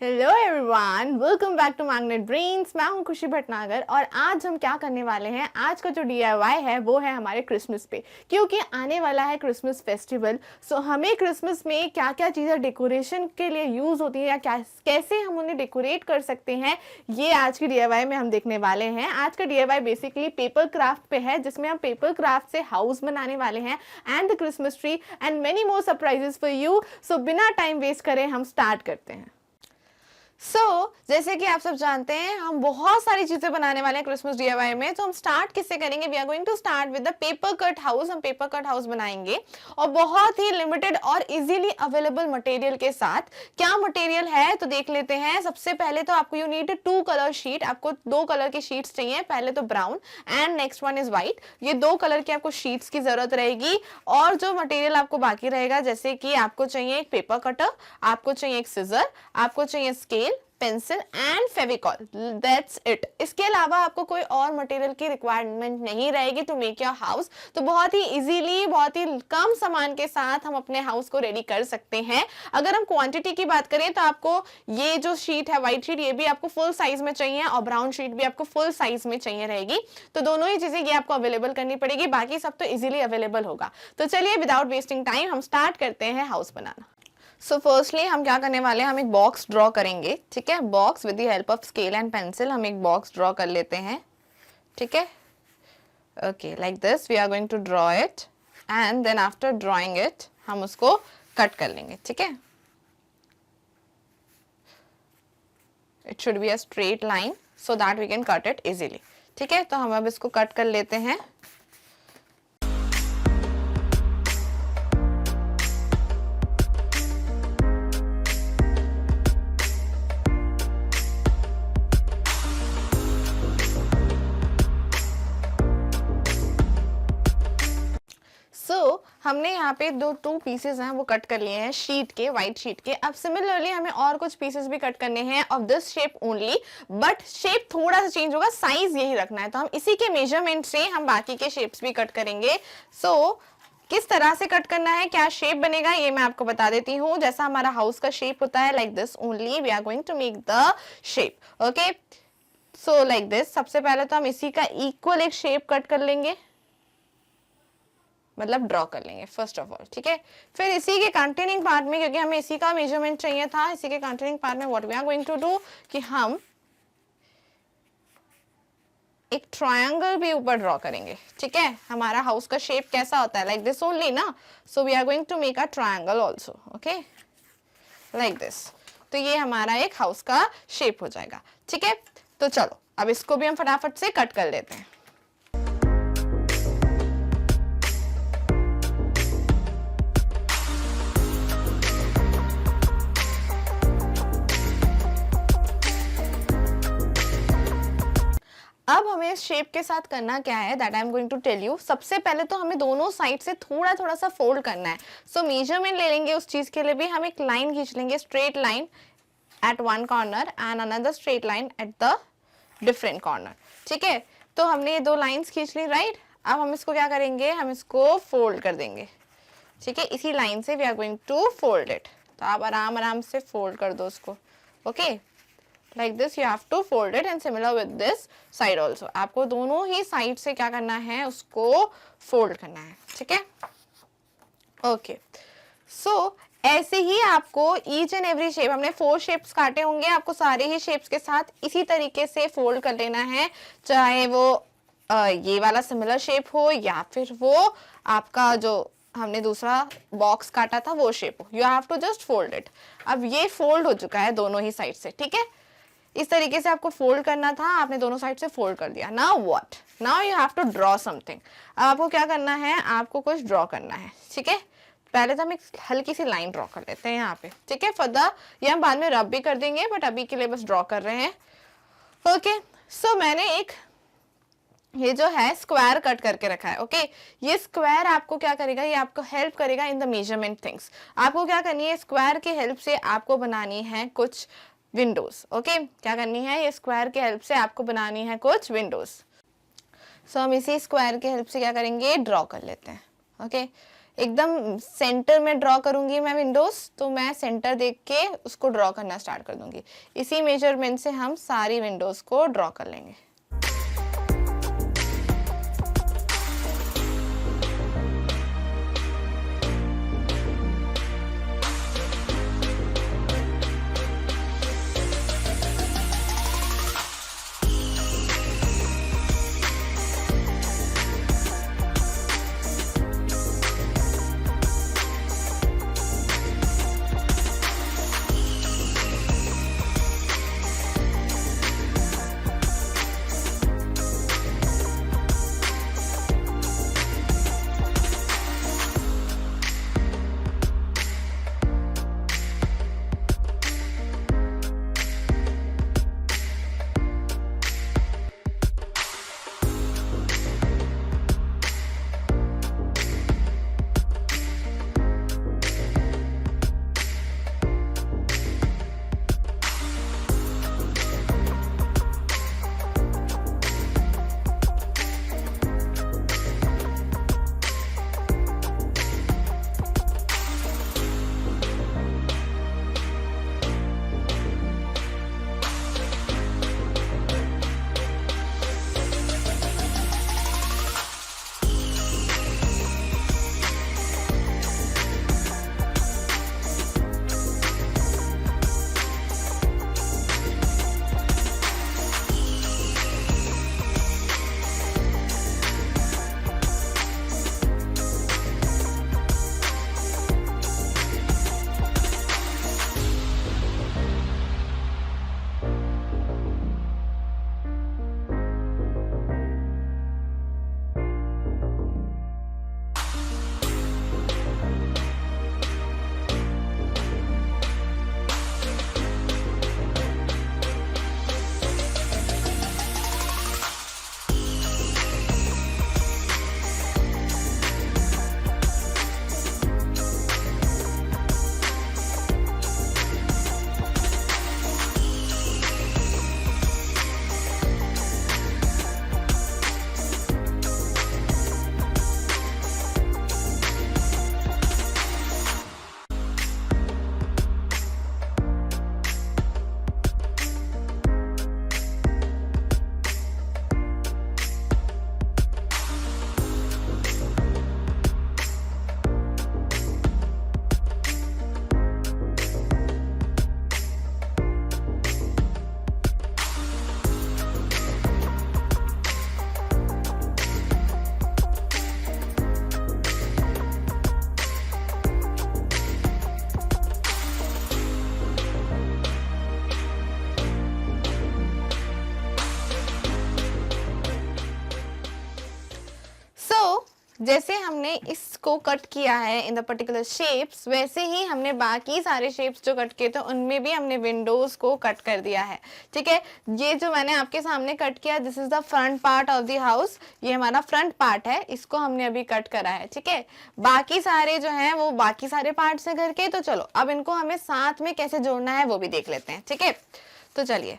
Hello everyone, welcome back to Magnet Brains. मैं हूं खुशी भटनागर और आज हम क्या करने वाले हैं, आज का जो डीआईवाई है वो है हमारे क्रिसमस पे, क्योंकि आने वाला है क्रिसमस फेस्टिवल। सो हमें क्रिसमस में क्या क्या चीज़ें डेकोरेशन के लिए यूज़ होती हैं या कैसे हम उन्हें डेकोरेट कर सकते हैं, ये आज की डीआईवाई में हम देखने वाले हैं। आज का डीआईवाई बेसिकली पेपर क्राफ्ट पे है, जिसमें हम पेपर क्राफ्ट से हाउस बनाने वाले हैं and the Christmas tree and many more surprises for you. So बिना टाइम वेस्ट करें हम स्टार्ट करते हैं। जैसे कि आप सब जानते हैं, हम बहुत सारी चीजें बनाने वाले हैं क्रिसमस डीआईवाई में। तो हम स्टार्ट किससे करेंगे? We are going to start with the paper cut house. हम पेपर कट हाउस बनाएंगे और बहुत ही लिमिटेड और इजीली अवेलेबल मटेरियल के साथ। क्या मटेरियल है तो देख लेते हैं। सबसे पहले तो आपको यू नीड 2 कलर शीट। आपको 2 कलर की शीट्स चाहिए, पहले तो brown and next one is white. ये 2 कलर की आपको शीट्स की जरूरत रहेगी। और जो मटेरियल आपको बाकी रहेगा, जैसे कि आपको चाहिए एक पेपर कटर, आपको चाहिए एक सिजर, आपको चाहिए scale, pencil and Fevicol. That's it. इसके अलावा आपको कोई और मटेरियल की रिक्वायरमेंट नहीं रहेगी टू मेक योर हाउस। तो बहुत ही इजीली, बहुत ही कम सामान के साथ हम अपने हाउस को रेडी कर सकते हैं। अगर हम क्वांटिटी की बात करें तो आपको ये जो शीट है, व्हाइट शीट, ये भी आपको फुल साइज में चाहिए और ब्राउन शीट भी आपको फुल साइज में चाहिए रहेगी। तो दोनों ही चीजें ये आपको अवेलेबल करनी पड़ेगी, बाकी सब तो इजीली अवेलेबल होगा। तो चलिए विदाउट वेस्टिंग टाइम हम स्टार्ट करते हैं हाउस बनाना। सो फर्स्टली हम क्या करने वाले हैं, हम एक बॉक्स ड्रॉ करेंगे। ठीक है, box with the help of scale and pencil हम एक बॉक्स ड्रॉ कर लेते हैं। ठीक है, okay, like this we are going to draw it and then after drawing it हम उसको कट कर लेंगे। ठीक है, it should be a straight line so that we can cut it easily. ठीक है, तो हम अब इसको कट कर लेते हैं। हमने यहाँ पे 2 पीसेस हैं वो कट कर लिए हैं शीट के, व्हाइट शीट के। अब सिमिलरली हमें और कुछ पीसेस भी कट करने हैं of this shape only, but shape थोड़ा सा चेंज होगा, साइज यही रखना है। तो हम इसी के मेजरमेंट से हम बाकी के शेप्स भी कट करेंगे। किस तरह से कट करना है, क्या शेप बनेगा, ये मैं आपको बता देती हूँ। जैसा हमारा हाउस का शेप होता है, like this only we are going to make the shape. Okay, so like this. सबसे पहले तो हम इसी का इक्वल एक शेप कट कर लेंगे, मतलब ड्रॉ कर लेंगे फर्स्ट ऑफ ऑल। ठीक है, फिर इसी के कंटेनिंग पार्ट में, क्योंकि हमें इसी का मेजरमेंट चाहिए था, इसी के कंटेनिंग पार्ट में what we are going to do कि हम एक ट्रायंगल भी ऊपर ड्रॉ करेंगे। ठीक है, हमारा हाउस का शेप कैसा होता है, लाइक दिस ओनली ना। So we are going to make a triangle also. Okay, like this. तो ये हमारा एक हाउस का शेप हो जाएगा। ठीक है, तो चलो अब इसको भी हम फटाफट से कट कर लेते हैं। अब हमें इस शेप के साथ करना क्या है, that I am going to tell you. सबसे पहले तो हमें दोनों साइड से थोड़ा थोड़ा सा फोल्ड करना है। सो मेजरमेंट ले लेंगे उस चीज के लिए भी। हम एक लाइन खींच लेंगे, straight line at one corner and another straight line at the different corner. ठीक है, तो हमने ये 2 लाइन्स खींच ली, राइट। अब हम इसको क्या करेंगे, हम इसको फोल्ड कर देंगे। ठीक है, इसी लाइन से we are going to fold it. तो आप आराम आराम से फोल्ड कर दो उसको। Okay, like this you have to fold it and similar with this side also। आपको दोनों ही साइड से क्या करना है, उसको फोल्ड करना है। ठीक है, ओके। सो ऐसे ही आपको ईच एंड एवरी शेप, हमने 4 शेप्स काटे होंगे, आपको सारे ही शेप्स के साथ इसी तरीके से फोल्ड कर लेना है। चाहे वो ये वाला सिमिलर शेप हो या फिर वो आपका जो हमने दूसरा बॉक्स काटा था वो शेप हो, you have to just fold it. अब ये फोल्ड हो चुका है दोनों ही साइड से। ठीक है, इस तरीके से आपको फोल्ड करना था, आपने दोनों साइड से फोल्ड कर दिया। Now what, now you have to draw something. अब आपको क्या करना है, आपको कुछ ड्रॉ करना है। ठीक है, पहले तो हम एक हल्की सी लाइन ड्रॉ कर लेते हैं यहाँ पे। ठीक है, फर्दर ये हम बाद में रब भी कर देंगे, बट अभी के लिए बस ड्रॉ कर रहे हैं। ओके, सो मैंने एक ये जो है स्क्वायर कट करके रखा है। ओके, ये स्क्वायर आपको क्या करेगा, ये आपको हेल्प करेगा इन द मेजरमेंट थिंग्स। आपको क्या करनी है, स्क्वायर की हेल्प से आपको बनानी है कुछ विंडोज। ओके, क्या करनी है, ये स्क्वायर की हेल्प से आपको बनानी है कुछ विंडोज। सो हम इसी स्क्वायर की हेल्प से क्या करेंगे, ड्रॉ कर लेते हैं। ओके, एकदम सेंटर में ड्रॉ करूंगी मैं विंडोज, तो मैं सेंटर देख के उसको ड्रॉ करना स्टार्ट कर दूंगी। इसी मेजरमेंट से हम सारी विंडोज को ड्रॉ कर लेंगे। जैसे हमने इसको कट किया है इन द पर्टिकुलर शेप्स, वैसे ही हमने बाकी सारे शेप्स जो कट किए थे उनमें भी हमने विंडोज को कट कर दिया है। ठीक है, ये जो मैंने आपके सामने कट किया, this is the front part of the house, ये हमारा फ्रंट पार्ट है, इसको हमने अभी कट करा है। ठीक है, बाकी सारे जो हैं वो बाकी सारे पार्ट से करके, तो चलो अब इनको हमें साथ में कैसे जोड़ना है वो भी देख लेते हैं। ठीक है, तो चलिए।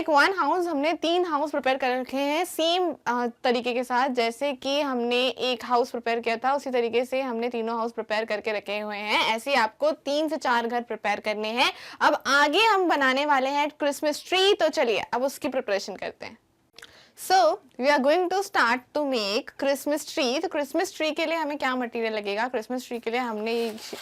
लाइक वन हाउस हमने 3 हाउस प्रिपेयर कर रखे हैं सेम तरीके के साथ, जैसे कि हमने एक हाउस प्रिपेयर किया था उसी तरीके से हमने तीनों हाउस प्रिपेयर करके रखे हुए हैं। ऐसे ही आपको 3 से 4 घर प्रिपेयर करने हैं। अब आगे हम बनाने वाले हैं क्रिसमस ट्री, तो चलिए अब उसकी प्रिपरेशन करते हैं। So we are going to start to make Christmas tree. तो क्रिसमस ट्री के लिए हमें क्या मटेरियल लगेगा? क्रिसमस ट्री के लिए हमने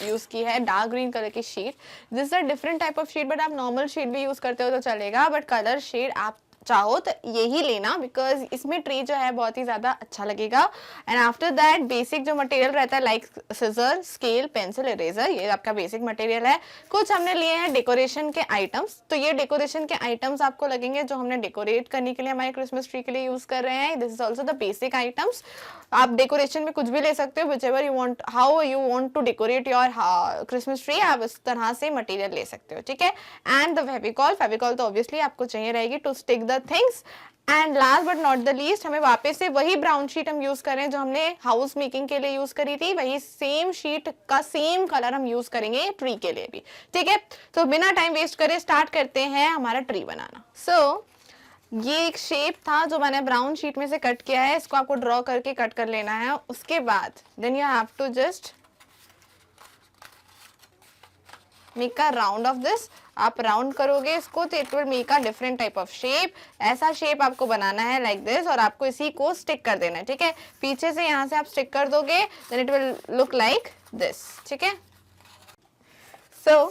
यूज़ की है डार्क ग्रीन कलर की sheet. This is a different type of sheet, but आप नॉर्मल शीट भी यूज़ करते हो तो चलेगा, बट कलर शेड आप चाहो तो यही लेना, बिकॉज इसमें ट्री जो है बहुत ही ज़्यादा अच्छा लगेगा। एंड आफ्टर दैट बेसिक जो मटेरियल रहता है like scissor, scale, pencil, eraser, ये आपका बेसिक मटेरियल है। कुछ हमने लिए हैं डेकोरेशन के आइटम्स, तो ये डेकोरेशन के आइटम्स आपको लगेंगे जो हमने डेकोरेट करने के लिए हमारे क्रिसमस ट्री के लिए यूज़ कर रहे हैं। This is also the basic items. आप डेकोरेशन में कुछ भी ले सकते हो, whichever you want, how you want to decorate your Christmas tree, आप इस तरह से मटेरियल ले सकते हो, ठीक है। एंड द फेविकॉल, फेविकॉल तो ऑब्वियसली आपको चाहिए रहेगी to stick the things. And last but not the least, हमें वापस से वही ब्राउन शीट हम यूज करें जो हमने हाउस मेकिंग के लिए यूज करी थी, वही सेम शीट का सेम कलर हम यूज करेंगे ट्री के लिए भी, ठीक है। तो बिना टाइम वेस्ट करे स्टार्ट करते हैं हमारा ट्री बनाना। सो ये एक शेप था जो मैंने ब्राउन शीट में से कट किया है, इसको आपको ड्रॉ करके कट कर लेना है। उसके बाद then you have to just make a round of this. आप राउंड करोगे इसको तो it will make a different type of shape. ऐसा शेप आपको बनाना है लाइक दिस, और आपको इसी को स्टिक कर देना है, ठीक है। पीछे से यहाँ से आप स्टिक कर दोगे then it will look like this, ठीक है। So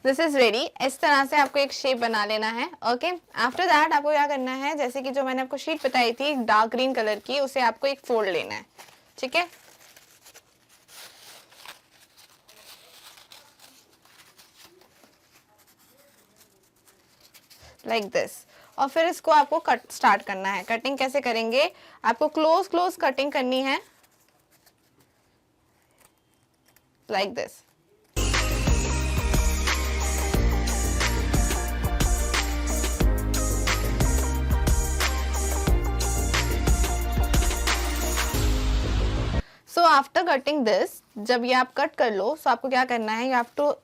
this is ready. इस तरह से आपको एक शेप बना लेना है, ओके। आफ्टर दैट आपको क्या करना है, जैसे कि जो मैंने आपको शीट बताई थी डार्क ग्रीन कलर की, उसे आपको एक फोल्ड लेना है, ठीक है। लाइक दिस, और फिर इसको आपको कट स्टार्ट करना है। कटिंग कैसे करेंगे, आपको क्लोज क्लोज कटिंग करनी है like this. So after cutting this, जब ये आप कट कर लो, सो आपको क्या करना है, you have to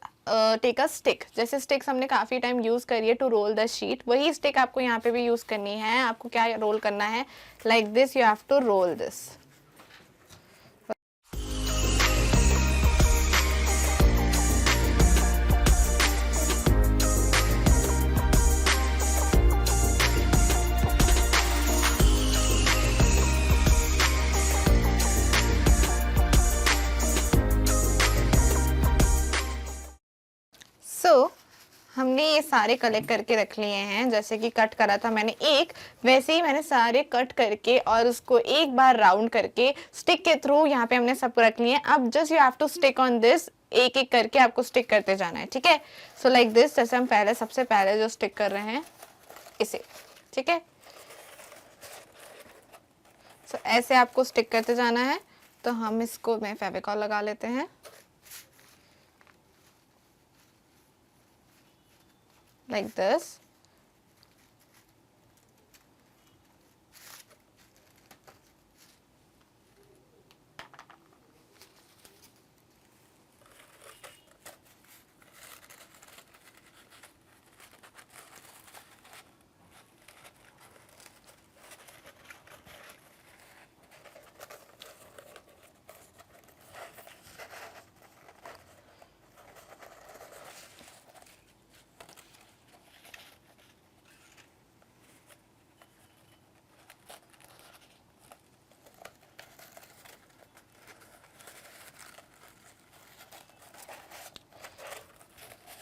take a stick. जैसे स्टिक्स हमने काफ़ी टाइम यूज़ करी है टू रोल द शीट, वही स्टिक आपको यहाँ पे भी यूज़ करनी है। आपको क्या रोल करना है, like this, you have to roll this. So हमने ये सारे कलेक्ट करके रख लिए हैं, जैसे कि कट करा था मैंने एक, वैसे ही मैंने सारे कट करके और उसको एक बार राउंड करके स्टिक के थ्रू यहाँ पे हमने सब रख लिए हैं। अब just you have to stick on this, एक एक करके आपको स्टिक करते जाना है, ठीक है। सो लाइक दिस, जैसे हम पहले सबसे पहले जो स्टिक कर रहे हैं इसे, ठीक है। सो ऐसे आपको स्टिक करते जाना है। तो हम इसको में फेविकॉल लगा लेते हैं like this।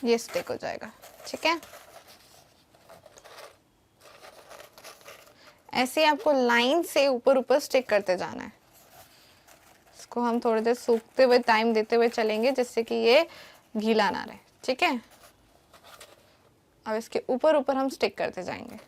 ये स्टिक हो जाएगा, ठीक है। ऐसे आपको लाइन से ऊपर ऊपर स्टिक करते जाना है। इसको हम थोड़ी देर सूखते हुए टाइम देते हुए चलेंगे, जिससे कि ये गीला ना रहे, ठीक है। अब इसके ऊपर ऊपर हम स्टिक करते जाएंगे।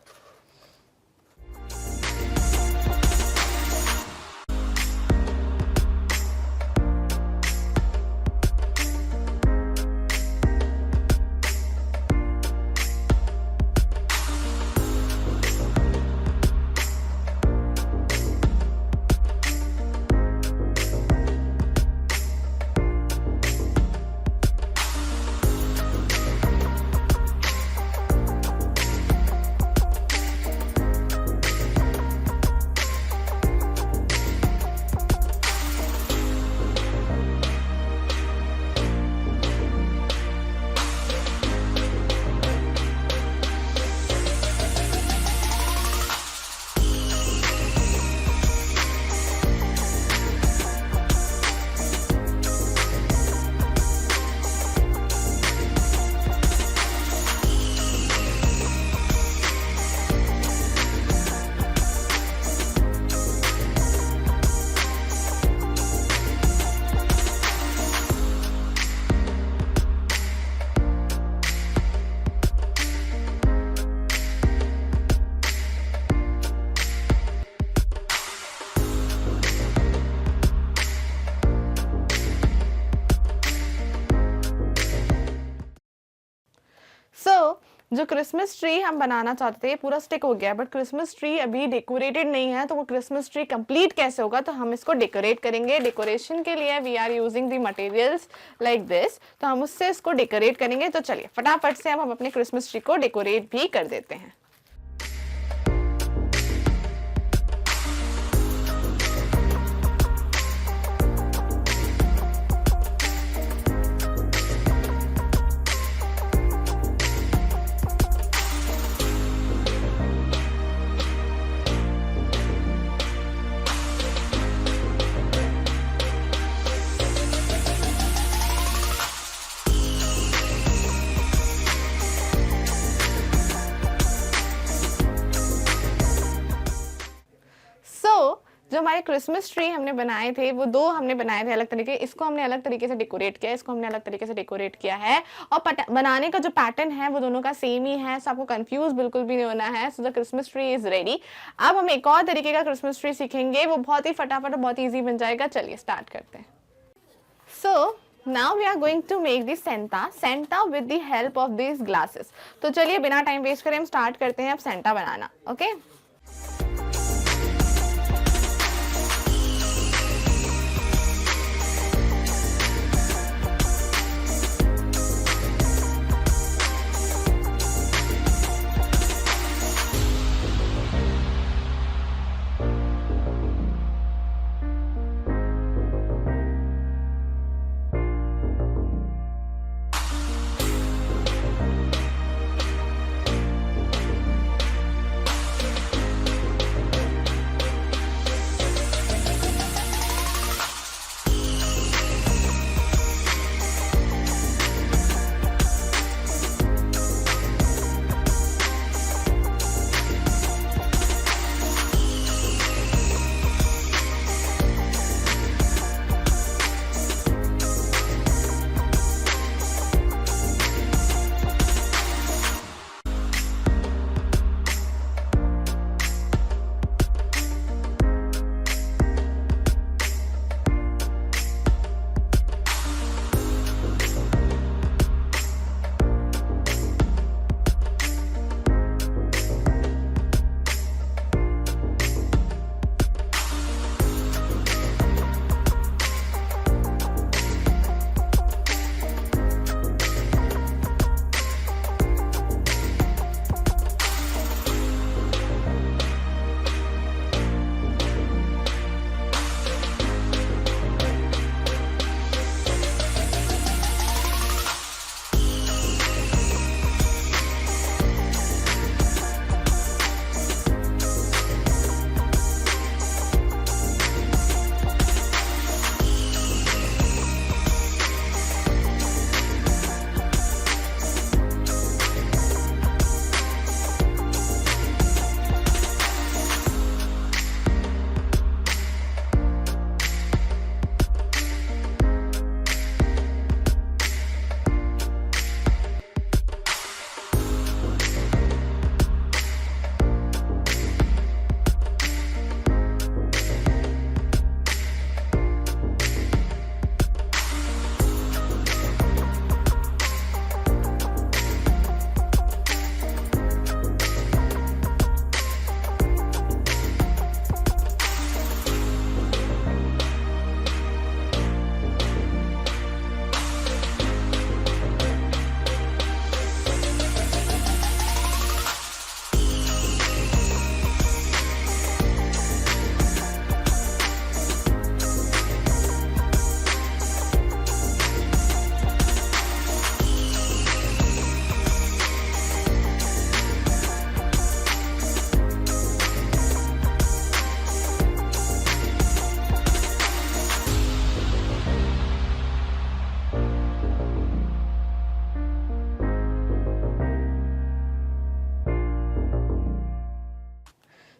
जो क्रिसमस ट्री हम बनाना चाहते थे ये पूरा स्टिक हो गया, बट क्रिसमस ट्री अभी डेकोरेटेड नहीं है, तो वो क्रिसमस ट्री कंप्लीट कैसे होगा? तो हम इसको डेकोरेट करेंगे। डेकोरेशन के लिए we are using the materials like this, तो हम उससे इसको डेकोरेट करेंगे। तो चलिए फटाफट से अब हम अपने क्रिसमस ट्री को डेकोरेट भी कर देते हैं। जो हमारे क्रिसमस ट्री हमने बनाए थे वो दो हमने बनाए थे अलग तरीके, इसको हमने अलग तरीके से डेकोरेट किया, इसको हमने अलग तरीके से डेकोरेट किया है, और बनाने का जो पैटर्न है वो दोनों का सेम ही है, सो आपको कंफ्यूज बिल्कुल भी नहीं होना है। So the Christmas tree is ready. अब हम एक और तरीके का क्रिसमस ट्री सीखेंगे, वो बहुत ही फटाफट और बहुत ईजी बन जाएगा। चलिए स्टार्ट करते हैं। सो now we are going to make the Santa with the help of these glasses। तो चलिए बिना टाइम वेस्ट करें हम स्टार्ट करते हैं अब Santa banana. Okay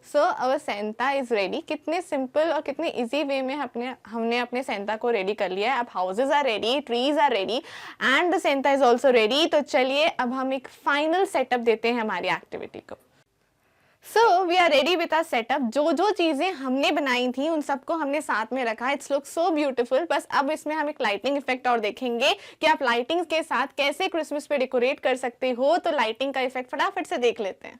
so our Santa is ready. कितने सिंपल और कितने इजी वे में हमने अपने सेंटा को रेडी कर लिया है। अब houses are ready, trees are ready and the Santa is also ready. तो चलिए अब हम एक फाइनल सेटअप देते हैं हमारी एक्टिविटी को। So we are ready with our setup. जो जो चीज़ें हमने बनाई थी उन सबको हमने साथ में रखा। It's look so beautiful. बस अब इसमें हम एक लाइटिंग इफेक्ट और देखेंगे कि आप लाइटिंग के साथ कैसे क्रिसमस पे डेकोरेट कर सकते हो। तो लाइटिंग का इफेक्ट फटाफट से देख लेते हैं।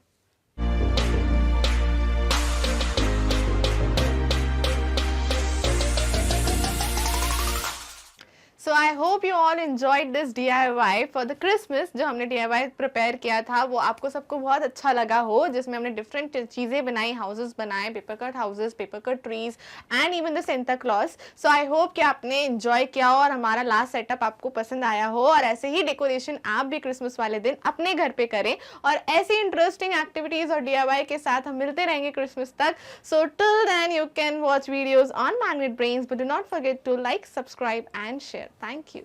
So I hope you all enjoyed this DIY for the Christmas. जो हमने DIY प्रिपेयर किया था वो आपको सबको बहुत अच्छा लगा हो, जिसमें हमने डिफरेंट चीज़ें बनाई, हाउसेस बनाए, paper cut houses, paper cut trees and even the Santa Claus. So I hope कि आपने एंजॉय किया हो और हमारा लास्ट सेटअप आपको पसंद आया हो। और ऐसे ही डेकोरेशन आप भी क्रिसमस वाले दिन अपने घर पे करें और ऐसी इंटरेस्टिंग एक्टिविटीज़ और DIY के साथ हम मिलते रहेंगे क्रिसमस तक। So till then you can watch videos on Magnet Brains, but do not forget to like, subscribe and share. Thank you.